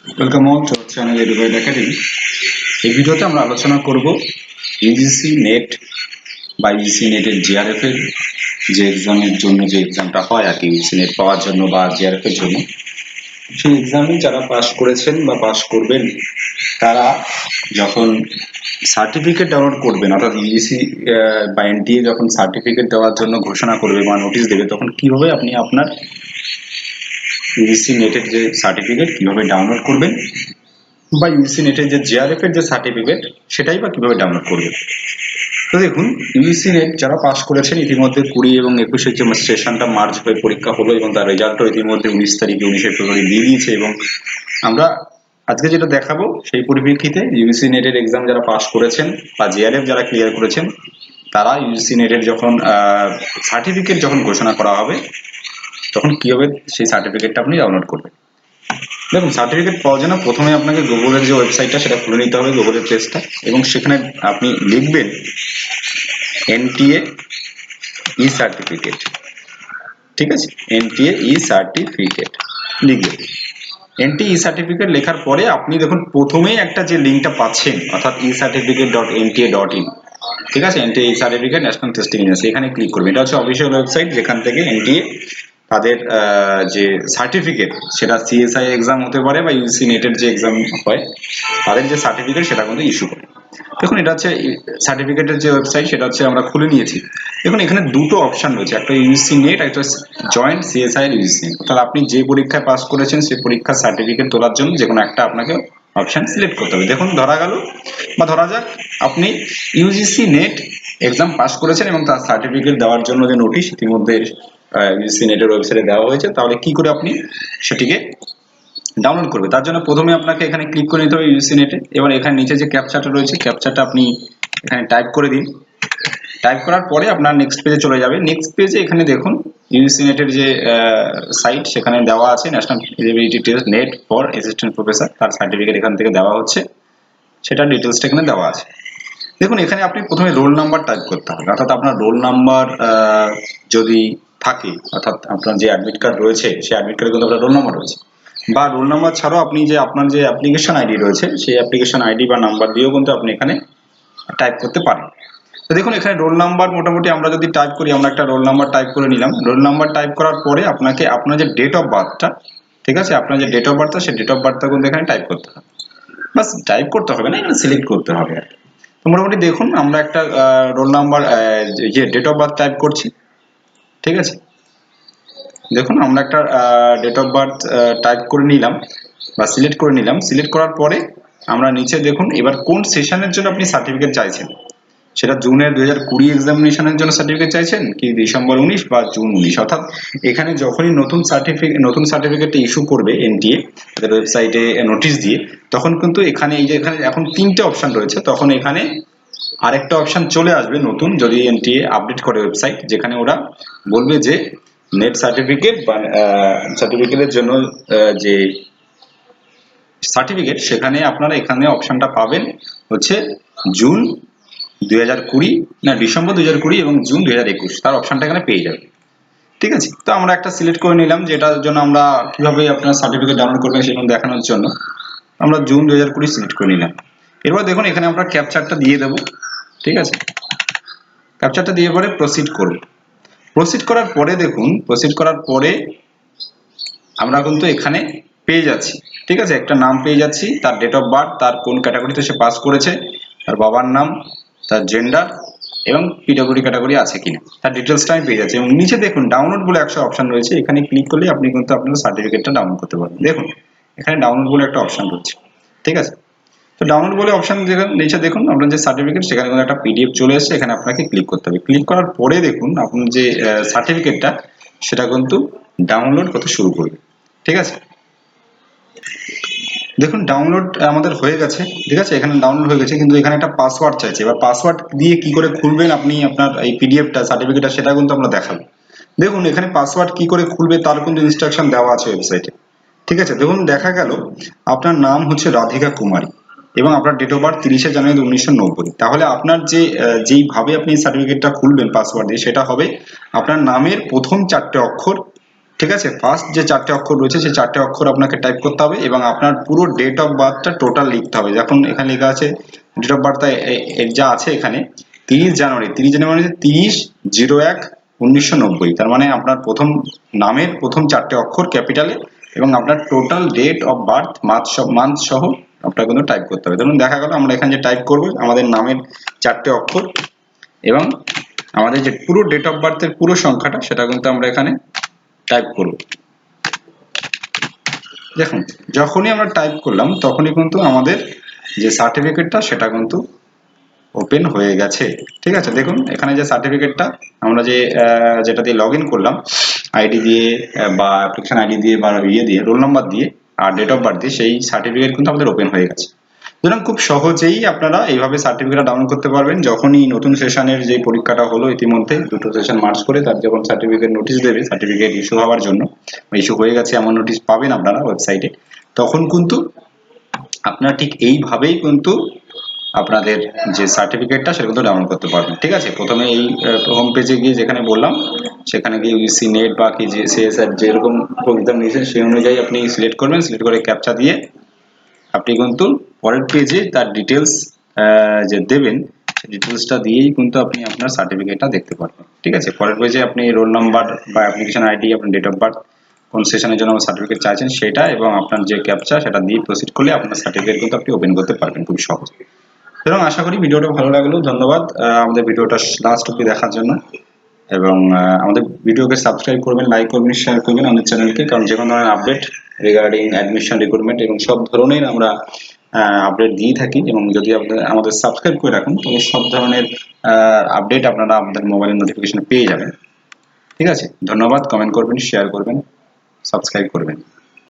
Welcome all to channel educate academy. এই ভিডিওতে আমরা আলোচনা করব ইউজিসি নেট বা ইউজিসি নেটের জিআরএফ এর যে এক্সামের জন্য যে এক্সামটা হয় আর কি, ইউজিসি নেট পাওয়ার জন্য বা জিআরএফ এর জন্য, সেই এক্সামে যারা পাস করেছেন বা পাস করবেন তারা যখন সার্টিফিকেট ডাউনলোড করবেন, অর্থাৎ ইউজিসি বা এনটিএ যখন সার্টিফিকেট দেওয়ার জন্য ঘোষণা করবে বা নোটিশ দেবে, তখন কিভাবে আপনি আপনার ইউজিসি নেটের যে সার্টিফিকেট কিভাবে ডাউনলোড করবেন বা ইউজিসি নেটের যে জিআরএফ এর যে সার্টিফিকেট সেটাই বা কিভাবে ডাউনলোড করবেন। তো দেখুন, ইউজিসি নেট যারা পাস করেছেন ইতিমধ্যে 20 এবং 21-এর যে সেশনটা মার্চ হয়ে পরীক্ষা হলো এবং তার রেজাল্টও ইতিমধ্যে 19 ফেব্রুয়ারি দিয়ে দিয়েছে, এবং আমরা আজকে যেটা দেখাবো সেই পরিপ্রেক্ষিতে ইউজিসি নেটের এক্সাম যারা পাস করেছেন বা জিআরএফ যারা ক্লিয়ার করেছেন তারা ইউজিসি নেটের যখন সার্টিফিকেট যখন ঘোষণা করা হবে তখন কিভাবে সেই সার্টিফিকেটটা আপনি ডাউনলোড করবেন। দেখুন, সার্টিফিকেট পাওয়ার জন্য প্রথমে আপনাকে গুগলের যে ওয়েবসাইটটা সেটা খুলে নিতে হবে, গুগলের পেজটা, এবং সেখানে আপনি লিখবেন এনটিএ ই সার্টিফিকেট। ঠিক আছে, এনটিএ ই সার্টিফিকেট লিখবেন। এনটিএ ই সার্টিফিকেট লেখার পরে আপনি দেখুন প্রথমেই একটা যে লিঙ্কটা পাচ্ছেন, অর্থাৎ ecertificate.nta.in, ঠিক আছে, এনটিএ ই সার্টিফিকেট ন্যাশনাল টেস্টিং এজেন্সি, এখানে ক্লিক করবেন। এটা হচ্ছে অফিসিয়াল ওয়েবসাইট যেখান থেকে এনটিএ তাদের যে সার্টিফিকেট, সেটা সিএসআই এক্সাম হতে পারে বা ইউজিসি নেটের যে এক্সাম হয় তাদের যে সার্টিফিকেট সেটা কিন্তু ইস্যু করে। দেখুন, এটা হচ্ছে সার্টিফিকেটের যে ওয়েবসাইট, সেটা হচ্ছে আমরা খুলে নিয়েছি। দেখুন, এখানে দুটো অপশন রয়েছে, একটা ইউজিসি নেট, একটা জয়েন্ট সিএসআই এর ইউজিসি নেট। অর্থাৎ আপনি যে পরীক্ষায় পাস করেছেন সেই পরীক্ষার সার্টিফিকেট তোলার জন্য যে কোনো একটা আপনাকে অপশন সিলেক্ট করতে হবে। দেখুন, ধরা গেল বা ধরা যাক আপনি ইউজিসি নেট এক্সাম পাস করেছেন এবং তার সার্টিফিকেট দেওয়ার জন্য যে নোটিশ ইতিমধ্যে ইউজিসি নেটের ওয়েবসাইটে দেওয়া হয়েছে, তাহলে কি করে আপনি সেটিকে ডাউনলোড করবে? তার জন্য প্রথমে আপনাকে এখানে ক্লিক করে নিতে হবে ইউজিসি নেটে। এবার এখানে নিচে যে ক্যাপচাটা রয়েছে, ক্যাপচাটা আপনি এখানে টাইপ করে দিন। টাইপ করার পরে আপনার নেক্সট পেজে চলে যাবে। নেক্সট পেজে এখানে দেখুন ইউজিসি নেটের যে সাইট সেখানে দেওয়া আছে national eligibility test net for assistant professor, তার সার্টিফিকেট এখান থেকে দেওয়া হচ্ছে, সেটার ডিটেলসটা এখানে দেওয়া আছে। দেখুন, এখানে আপনি প্রথমে রোল নাম্বার টাইপ করতে হবে, অর্থাৎ আপনার রোল নাম্বার যদি থাকে, অর্থাৎ আপনার যে অ্যাডমিট কার্ড রয়েছে সেই অ্যাডমিট কার্ডে কিন্তু আপনার রোল নাম্বার রয়েছে, বা রোল নাম্বার ছাড়াও আপনি যে আপনার যে অ্যাপ্লিকেশন আইডি রয়েছে সেই অ্যাপ্লিকেশন আইডি বা নাম্বার দিয়েও কিন্তু আপনি এখানে টাইপ করতে পারেন। তো দেখুন, এখানে রোল নাম্বার মোটামুটি আমরা যদি টাইপ করি, আমরা একটা রোল নাম্বার টাইপ করে নিলাম। রোল নাম্বার টাইপ করার পরে আপনাকে আপনার যে ডেট অফ বার্থটা, ঠিক আছে, আপনার যে ডেট অফ বার্থটা সেই ডেট অফ বার্থটা কিন্তু এখানে টাইপ করতে হবে। বাস টাইপ করতে হবে না, এখানে সিলেক্ট করতে হবে আর কি। তো মোটামুটি দেখুন আমরা একটা রোল নাম্বার যে ডেট অফ বার্থ টাইপ করছি, ঠিক আছে। দেখুন, আমরা একটা ডেট অফ বার্থ টাইপ করে নিলাম বা সিলেক্ট করে নিলাম। সিলেক্ট করার পরে আমরা নিচে দেখুন এবার কোন সেশনের জন্য আপনি সার্টিফিকেট চাইছেন, সেটা জুনের 2020 এক্সামিনেশনের জন্য সার্টিফিকেট চাইছেন কি ডিসেম্বর 19 বা জুন 19, অর্থাৎ এখানে যখনই নতুন সার্টিফিকেট ইস্যু করবে এনটিএ তাদের ওয়েবসাইটে নোটিশ দিয়ে, তখন কিন্তু এখানে এই যে এখানে এখন 3টে অপশন রয়েছে, তখন এখানে আরেকটা অপশন চলে আসবে নতুন, যদি এনটিএ আপডেট করে ওয়েবসাইট, যেখানে ওরা বলবে যে নেট সার্টিফিকেট বা সার্টিফিকেটের জন্য যে সার্টিফিকেট, সেখানে আপনারা এখানে অপশনটা পাবেন হচ্ছে জুন 2020, না ডিসেম্বর 2020 এবং জুন 2021, তার অপশনটা এখানে পেয়ে যাবে। ঠিক আছে, তো আমরা একটা সিলেক্ট করে নিলাম, যেটার জন্য আমরা কিভাবে আপনার সার্টিফিকেট ডাউনলোড করবেন সেটা দেখানোর জন্য আমরা জুন 2020 সিলেক্ট করে নিলাম। এরপর দেখুন এখানে আমরা ক্যাপচারটা দিয়ে দেবো, ঠিক আছে। ক্যাপচারটা দিয়ে পরে প্রসিড করব। প্রসিড করার পরে দেখুন, প্রসিড করার পরে আমরা কিন্তু এখানে পেয়ে যাচ্ছি, ঠিক আছে, একটা নাম পেয়ে যাচ্ছি, তার ডেট অফ বার্থ, তার কোন ক্যাটাগরিতে সে পাস করেছে, তার বাবার নাম, তার জেন্ডার এবং পিডব্লিউডি ক্যাটাগরি আছে কিনা, তার ডিটেলসটা আমি পেয়ে যাচ্ছি। এবং নিচে দেখুন ডাউনলোড বলে একটা অপশন রয়েছে, এখানে ক্লিক করলে আপনি কিন্তু আপনার সার্টিফিকেটটা ডাউনলোড করতে পারবেন। দেখুন এখানে ডাউনলোড বলে একটা অপশন রয়েছে, ঠিক আছে। তো ডাউনলোড বলে অপশন নিচে দেখুন আপনার যে সার্টিফিকেট, সেখানে কিন্তু একটা পিডিএফ চলে এসেছে, এখানে আপনাকে ক্লিক করতে হবে। ক্লিক করার পরে দেখুন আপনার যে সার্টিফিকেটটা সেটা কিন্তু ডাউনলোড করতে শুরু করবে, ঠিক আছে। দেখুন ডাউনলোড আমাদের হয়ে গেছে, ঠিক আছে, এখানে ডাউনলোড হয়ে গেছে, কিন্তু এখানে একটা পাসওয়ার্ড চাইছে। এবার পাসওয়ার্ড দিয়ে কি করে খুলবেন আপনি আপনার এই পিডিএফটা সার্টিফিকেটটা, সেটা কিন্তু আমরা দেখাবো। দেখুন এখানে পাসওয়ার্ড কি করে খুলবে তার কিন্তু ইনস্ট্রাকশন দেওয়া আছে ওয়েবসাইটে, ঠিক আছে। দেখুন দেখা গেল আপনার নাম হচ্ছে রাধিকা কুমারী এবং আপনার ডেট অফ বার্থ 30শে জানুয়ারি 1990। তাহলে আপনার যে যেইভাবে আপনি সার্টিফিকেটটা খুলবেন পাসওয়ার্ড দিয়ে, সেটা হবে আপনার নামের প্রথম 4টে অক্ষর, ঠিক আছে, ফার্স্ট যে 4টে অক্ষর রয়েছে সেই 4টে অক্ষর আপনাকে টাইপ করতে হবে এবং আপনার পুরো ডেট অফ বার্থটা টোটাল লিখতে হবে। যখন এখানে লেখা আছে ডেট অফ বার্থ যা আছে এখানে 30 জানুয়ারি 30 জানুয়ারি 01/1990, তার মানে আপনার প্রথম নামের প্রথম 4টে অক্ষর ক্যাপিটালে এবং আপনার total date of birth month সহ আপনাকে কিন্তু টাইপ করতে হবে। ধরুন দেখা গেল আমরা এখানে যে টাইপ করব আমাদের নামের 4টে অক্ষর এবং আমাদের যে পুরো ডেট অফ বার্থের পুরো সংখ্যাটা সেটা কিন্তু আমরা এখানে টাইপ করব। দেখুন যখনই আমরা টাইপ করলাম তখনই কিন্তু আমাদের যে সার্টিফিকেটটা সেটা কিন্তু ওপেন হয়ে গেছে। ঠিক আছে, দেখুন এখানে যে সার্টিফিকেটটা আমরা যেটা দিয়ে লগ ইন করলাম আইডি দিয়ে বা অ্যাপ্লিকেশন আইডি দিয়ে বা দিয়ে রোল নাম্বার দিয়ে আর ডেট অফ বার্থ দিয়ে সেই সার্টিফিকেট কিন্তু আমাদের ওপেন হয়ে গেছে। সুতরাং খুব সহজেই আপনারা এইভাবে সার্টিফিকেট ডাউনলোড করতে পারবেন। যখনই নতুন সেশনের যে পরীক্ষাটা হলো ইতিমধ্যে দুটো সেশন মার্চ করে তার যখন সার্টিফিকেট নোটিশ দেবে, সার্টিফিকেট ইস্যু হওয়ার জন্য, ইস্যু হয়ে গেছে এমন নোটিশ পাবেন আপনারা ওয়েবসাইটে, তখন কিন্তু আপনারা ঠিক এইভাবেই কিন্তু আপনাদের যে সার্টিফিকেটটা সেটা কিন্তু ডাউনলোড করতে পারবেন। ঠিক আছে, প্রথমে এই হোম পেজে গিয়ে যেখানে বললাম সেখানে গিয়ে ইউসি নেট বা কি যে সিএসআর যেরকম প্রোগ্রাম নিয়েছেন সেই অনুযায়ী আপনি সিলেক্ট করবেন, সিলেক্ট করে ক্যাপচা দিয়ে আপনি কিন্তু পরের পেজে তার ডিটেলস যে দেবেন সেই ডিটেলসটা দিয়েই কিন্তু আপনি আপনার সার্টিফিকেটটা দেখতে পারবেন। ঠিক আছে, পরের পেজে আপনি রোল নাম্বার বা অ্যাপ্লিকেশন আইডি, আপনার ডেট অফ বার্থ, কোন সেশনের জন্য সার্টিফিকেট চাইছেন সেটা এবং আপনার যে ক্যাপচা সেটা দিয়ে প্রসিড করলে আপনার সার্টিফিকেট কিন্তু আপনি ওপেন করতে পারবেন খুব সহজে। সুতরাং আশা করি ভিডিওটা ভালো লাগলো। ধন্যবাদ আমাদের ভিডিওটা লাস্ট অবধি দেখার জন্য এবং আমাদের ভিডিওকে সাবস্ক্রাইব করবেন, লাইক করবেন, শেয়ার করবেন আমাদের চ্যানেলকে, কারণ যে কোনো ধরনের আপডেট রিগার্ডিং অ্যাডমিশন রিক্রুটমেন্ট এবং সব ধরনের আমরা আপডেট দিয়ে থাকি এবং যদি আপনারা আমাদের সাবস্ক্রাইব করে রাখুন তাহলে সব ধরনের আপডেট আপনারা আমাদের মোবাইলের নোটিফিকেশন পেয়ে যাবেন। ঠিক আছে, ধন্যবাদ। কমেন্ট করবেন, শেয়ার করবেন, সাবস্ক্রাইব করবেন।